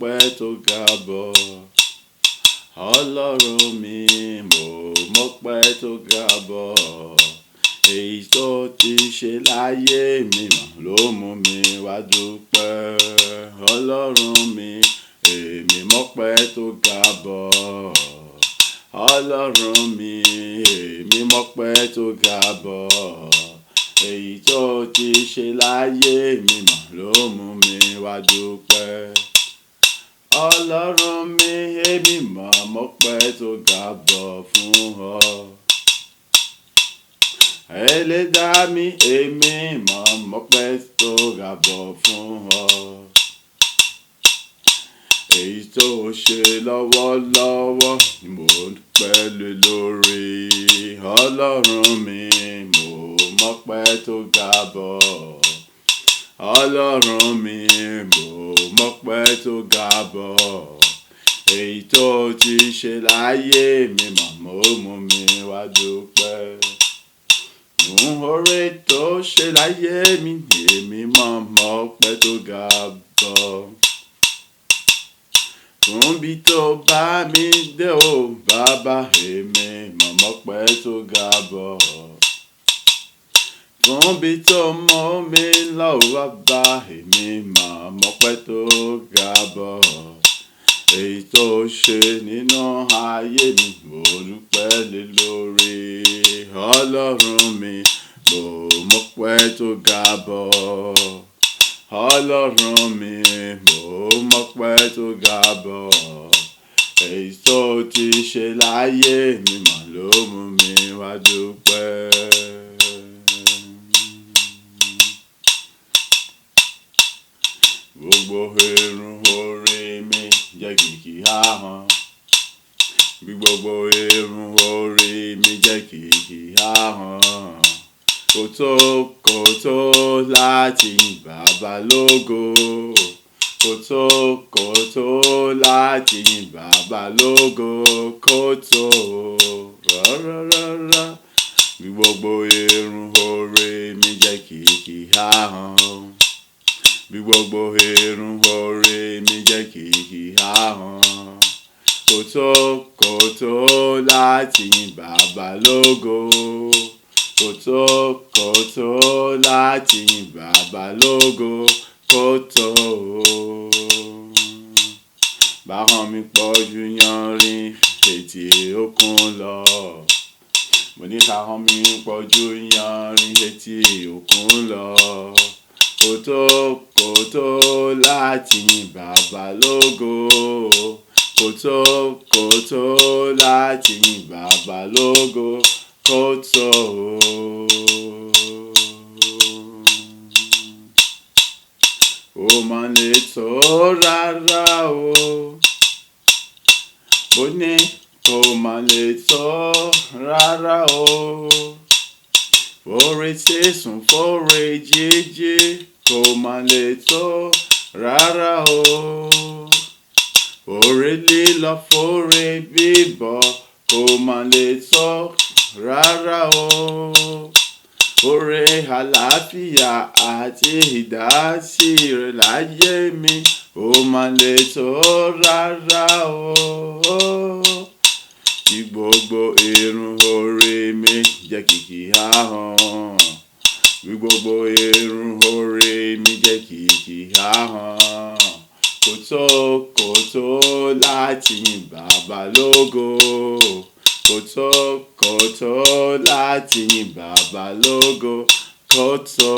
mọ́pẹ́ tó ga bọ̀. Ọlọ́run mi mo mọ́pẹ́ tó ga bọ̀. Èyí tó ti ṣe láyé mi mà ló mú mi wá dúpẹ́. Ọlọ́run mi èmi mọ́pẹ́ tó ga bọ̀. Ọlọ́run mi èmi mọ́pẹ́ tó ga bọ̀. Èyí tó ti ṣe láyé mi mà ló mú mi wá dúpẹ́. Ọlọ́run mi èmi mà mọ́pẹ́ tó ga bọ̀ fún ọ. Ẹlẹ́dàá mi èmi mà mọ́pẹ́ tó ga bọ̀ fún ọ. Èyí tó ṣe lọ́wọ́lọ́wọ́ ni mò ń dúpẹ́ lé lórí. Ọlọ́run mi mo mọ́pẹ́ tó ga bọ̀. Ọlọ́run mi mo mọ́pẹ́ tó ga bọ̀. Èyí tó ti ṣe láyé mi mà ló mú mi wá dúpẹ́. Oore tó ṣe láyé mi èmi mà mọ́pẹ́ tó ga bọ̀. Fún bí tó bá mi dé o bàbá èmi mà mọ́pẹ́ tó ga bọ̀. Fún bí tó mọ́ mi lọ bàbá èmi mà mọ́pẹ́ tó ga bọ̀. Èyí tó ṣe nínú ayé mi mo dúpẹ́ lé lórí. Ọlọ́run mi mo mọ́pẹ́ tó ga bọ̀. Ọlọ́run mi mo mọ́pẹ́ tó ga bọ̀. Èyí tó ti ṣe láyé mi mà ló mú mi wá dúpẹ́. Gbogbo irun orí mi jẹ́ kìkì ahọ́n. Bí gbogbo irun orí mi jẹ́ kìkì ahọ́n. Kò tó láti yin Bàbá lógo. Kò tó láti yin Bàbá lógo. Kò tó rárá. Bí gbogbo irun orí mi jẹ́ kìkì ahọ́n. Bí gbogbo irun orí mi jẹ́ kìkì ahọ́n. Kò tó láti yin Bàbá lógo. Kò tó láti yin Bàbá lógo. Kò tó. Báhọ́n mi pọ̀ ju yanrìn etí òkun lọ. Mo ní káhọ́n mi pọ̀ ju yanrìn etí òkun lọ. Kò tó láti yin Bàbá lógo. Kò tó láti yin Bàbá lógo. Kò tó. Ó mà lè tó rárá o. Mo ní kò mà lè tó rárá o. Fóore sísun fóore jíjí kò mà lè tó rárá o. Fóore lílọ fóore bíbọ̀ kò mà lè tó rárá o. Fóore àlàáfíà àti ìdásí rẹ̀ láyé mi kò mà lè tó rárá o. Bí gbogbo irun orí mi jẹ́ kìkì ahọ́n. Bí gbogbo irun orí mi jẹ́ kìkì ahọ́n. Kò tó láti yin Bàbá lógo. Kò tó láti yin Bàbá lógo. Kò tó.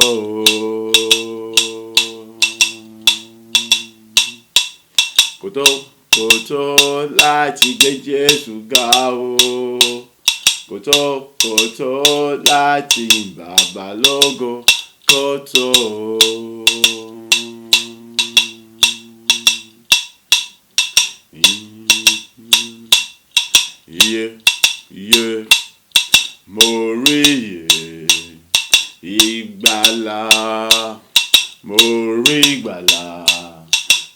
Kò tó láti gbé Jésù ga o. Kò tó láti yin Bàbá lógo. Kò tó. Mo rí ìgbàlà. Mo rí ìgbàlà.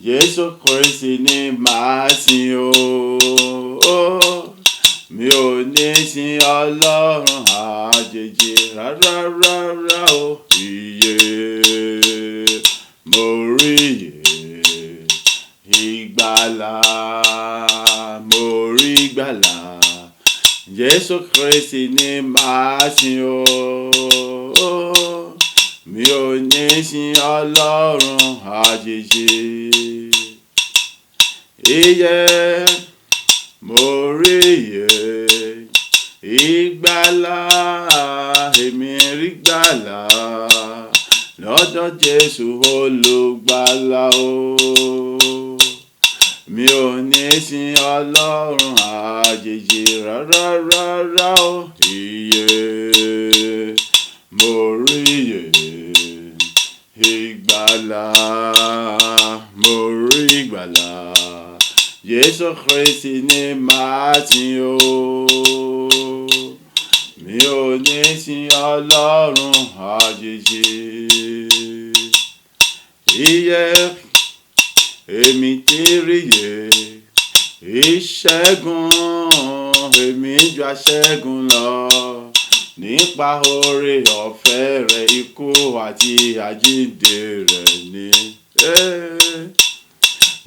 Jésù Kristi ni màá sìn o. Mi ò ní sin Ọlọ́run àjèjì rárá o. Mo rí ìgbàlà. ìgbàlà, mo rí ìgbàlà. Jésù Kristi ni màá sìn o. Mi ò ní sìn Ọlọ́run àjèjì. Ìyè, mo rí ìyè. Ìgbàlà, èmi rí ìgbàlà lọ́dọ̀ Jésù olùgbàlà o. Mi ò ní sìn Ọlọ́run àjèjì rárá o. Ìyè, mo rí ìyè. Ìgbàlà, mo rí ìgbàlà. Jésù Kristi ni màá sìn o. Mi ò ní sìn Ọlọ́run àjèjì. Ìyè, èmi ti rí ìyè. Ìṣẹ́gun, èmi ju aṣẹ́gun lọ. Nípa oore ọ̀fẹ́ rẹ̀, ikú àti àjíǹde rẹ̀ ni.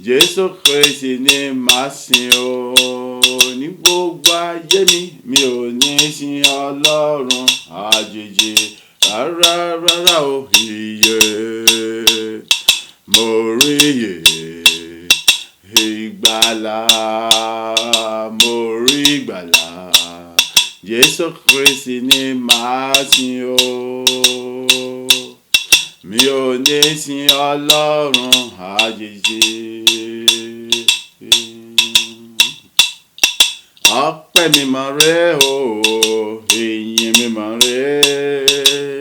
Jésù Kristi ni màá sìn o. Ní gbogbo ayé mi ò ní sìn Ọlọ́run àjèjì rárá o. Ìyè, mo rí ìyè. Ìgbàlà, mo rí ìgbàlà. Jésù Kristi ni màá sìn o. Mi ò ní sìn Ọlọ́run àjèjì. Ọpẹ́ mi máa rẹ́ o, ìyìn mi máa rẹ́.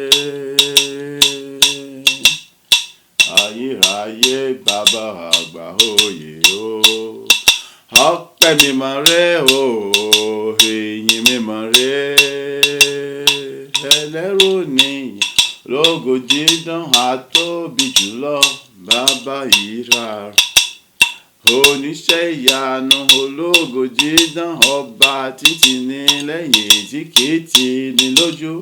Ayérayé bàbá àgbà òye o. Ọpẹ́ mi máa rẹ́ o, ìyìn mi máa rẹ́. Ẹlẹ́rù nìyẹn lógo dídán àtóbi jùlọ bàbá ìrà. Oníṣẹ́ ìyanu ológo dídán, ọba títí ní lẹ́yìn, tí kìí tì ní lójú,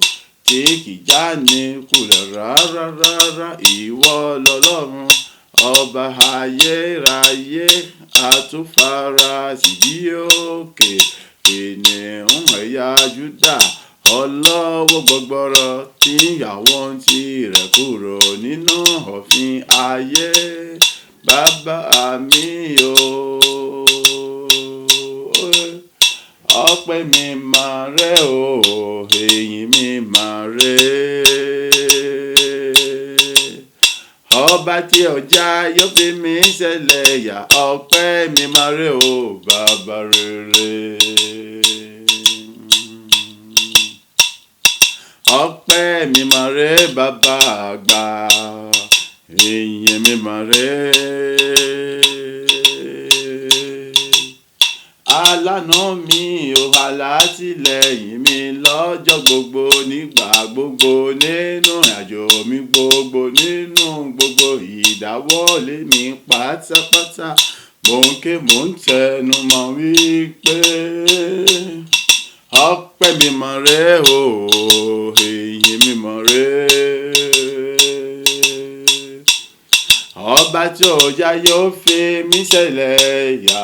tí kìí já ní kulẹ̀ rárá. Ìwọ lọ́lọ́run ọba ayérayé, àtúnfàràsì bí òkè, kìnìún ẹ̀yà Júdà, ọlọ́wọ́ gbọgbọrọ tí ń yà wọ́n tirẹ̀ kúrò nínú òfin ayé. Bàbá mi o, ọpẹ́ mi máa rẹ́ o, ìyìn mi máa rẹ́. Ọba tí ọjà yóò fi mí ṣẹlẹ̀ yà, ọpẹ́ mi máa rẹ́ o, bàbá rere. Ọpẹ́ mi máa rẹ́ bàbá àgbà, ìyìn mi máa rẹ́. Alánà mi ò, alátìlẹ́yìn mi lọ́jọ́ gbogbo, nígbà gbogbo, nínú ìrìnàjò mi gbogbo, nínú gbogbo ìdáwọ́lé mi pátápátá. Mò ń tẹnu mọ́ wípé ọpẹ́ mi máa rẹ́ o, ìyìn mi máa rẹ́. Ọba tí ọjà yóò fi mí ṣẹlẹ̀ yà,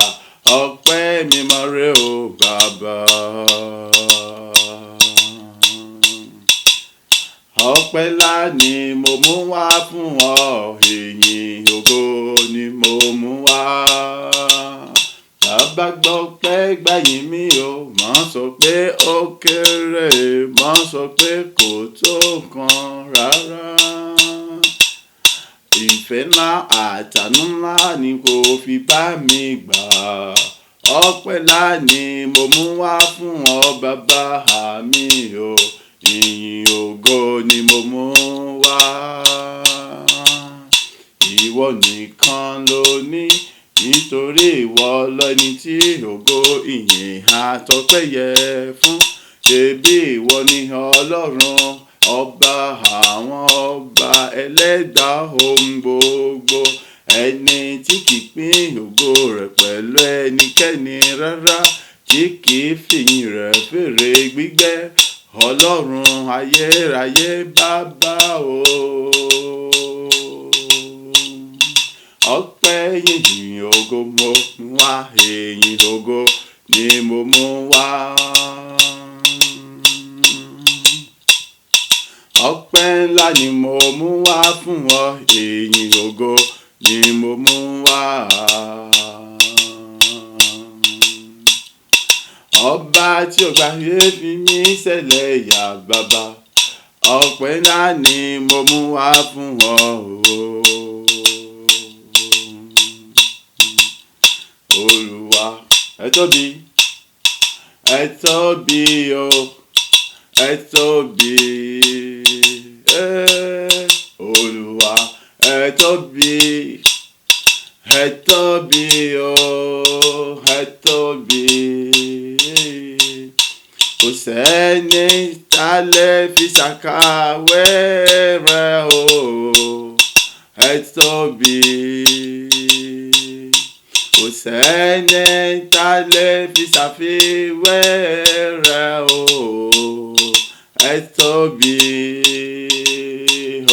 ọpẹ́ mi máa rẹ́ o, bàbá. Ọpẹ́ ńlá ni mo mú wá fún ọ, ìyìn ògo ni mo mú wá. Bàbá gbọ́ pé gbàyìn mi o, má sọ pé ó kéré, má sọ pé kò tó nǹkan rárá. Ìfẹ́ ńlá àtàánú ńlá ni kò fi bá mi gbà. Ọpẹ́ ńlá ni mo mú wá fún ọ, bàbá mi o, ìyìn ògo ni mo mú wá. Ìwọ nìkan ló ní, nítorí ìwọ lẹni tí ògo ìyìn àtọpẹ́ yẹ fún. Ṣebí ìwọ ni Ọlọ́run, ọba àwọn ọba, ẹlẹ́dàá ohun gbogbo, ẹni tí kìí pín ògo rẹ̀ pẹ̀lú ẹnikẹ́ni rárá, tí kìí fìyìn rẹ̀ fèrè gbígbẹ́. Ọlọ́run ayérayé bàbá o. ọpẹ́ yìnyín ògo mo mú wá, ìyìn ògo ni mo mú wá. Ọpẹ́ ńlá ni mo mú wá fún ọ, ìyìn ògo ni mo mú wá. Ọba tí ó gbàgbé fi mí ṣẹlẹ̀ yà bàbá, ọpẹ́ ńlá ni mo mú wá fún ọ. Olúwa ẹ tóbi o, ẹ tóbi. Olúwa ẹ tóbi o, ẹ tóbi. Kò sẹ́ni tá lè fi ṣàkàwé rẹ o, ẹ tóbi. Kò sẹ́ni tá lè fi ṣàfiwé rẹ o, ẹ tóbi.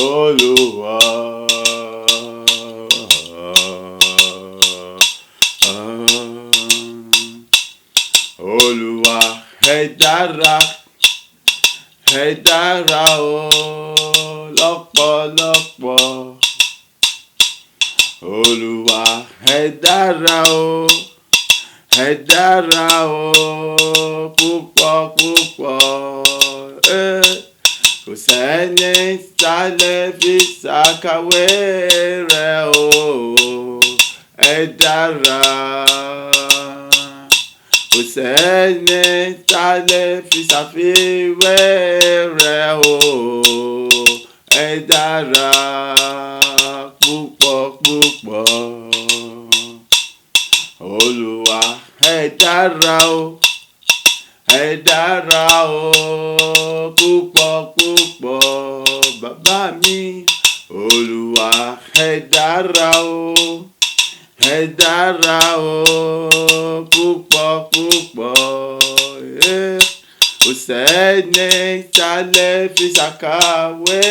Olúwa. Olúwa ẹ dára o lọ́pọ̀lọpọ̀. Olúwa ẹ dára o púpọ̀ púpọ̀. Kò sẹ́ni tá lè fi ṣàkàwé rẹ o, ẹ dára. Kò sẹ́ni tá lè fi ṣàfiwé rẹ o, ẹ dára púpọ̀ púpọ̀. Olúwa ẹ dára o púpọ̀ púpọ̀. Bàbá mi Olúwa ẹ dára o púpọ̀ púpọ̀. Kò sẹ́ni tá lè fi ṣàkàwé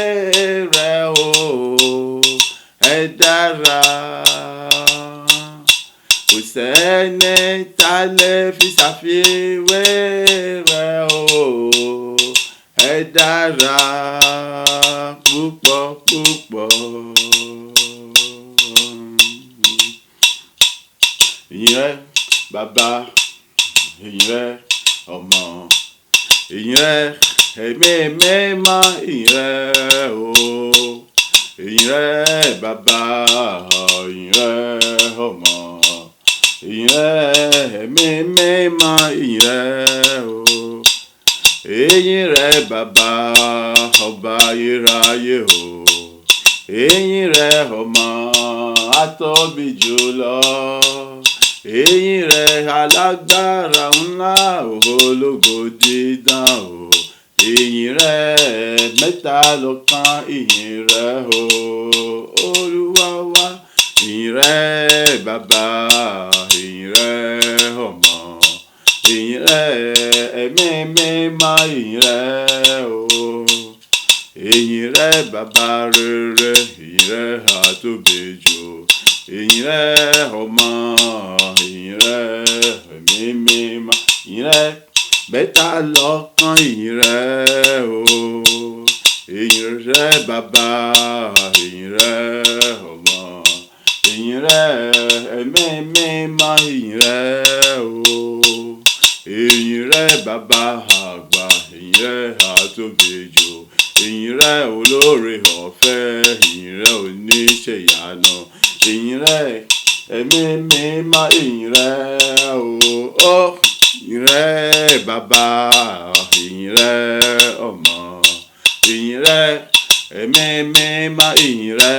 rẹ o, ẹ dára. Kò sẹ́ni tá lè fi ṣàfiwé rẹ o, ẹ dára púpọ̀ púpọ̀. Ìyìn rẹ bàbá, ìyìn rẹ ọmọ, ìyìn rẹ ẹ̀mí mímọ́, ìyìn rẹ o. Ìyìn rẹ bàbá, ìyìn rẹ ọmọ, ìyìn rẹ ẹ̀mí mímọ́, ìyìn rẹ o. Ìyìn rẹ bàbá ọba ayérayé o. Ìyìn rẹ ọmọ atóbi jùlọ. Ìyìn rẹ alágbára ńlá ológo dídán o. Ìyìn rẹ mẹ́ta lọ́kan, ìyìn rẹ o. Olúwa wa ìyìn rẹ bàbá, ìyìn rẹ ọmọ, ìyìn rẹ ẹ̀mí mímọ́, ìyìn rẹ o. Ìyìn rẹ bàbá rere, ìyìn rẹ àtóbi jù. Ìyìn rẹ ọmọ, ìyìn rẹ ẹ̀mí mímọ́, ìyìn rẹ mẹ́ta lọ́kan, ìyìn rẹ o. Ìyìn rẹ bàbá, ìyìn rẹ ọmọ, ìyìn rẹ ẹ̀mí mímọ́, ìyìn rẹ o. Ìyìn rẹ bàbá àgbà, ìyìn rẹ àtóbi jù. Ìyìn rẹ olóore ọ̀fẹ́, ìyìn rẹ oníṣẹ́yànà. Ìyìn rẹ ẹ̀mí mímọ́, ìyìn rẹ o. Ìyìn rẹ bàbá, ìyìn rẹ ọmọ, ìyìn rẹ ẹ̀mí mímọ́, ìyìn rẹ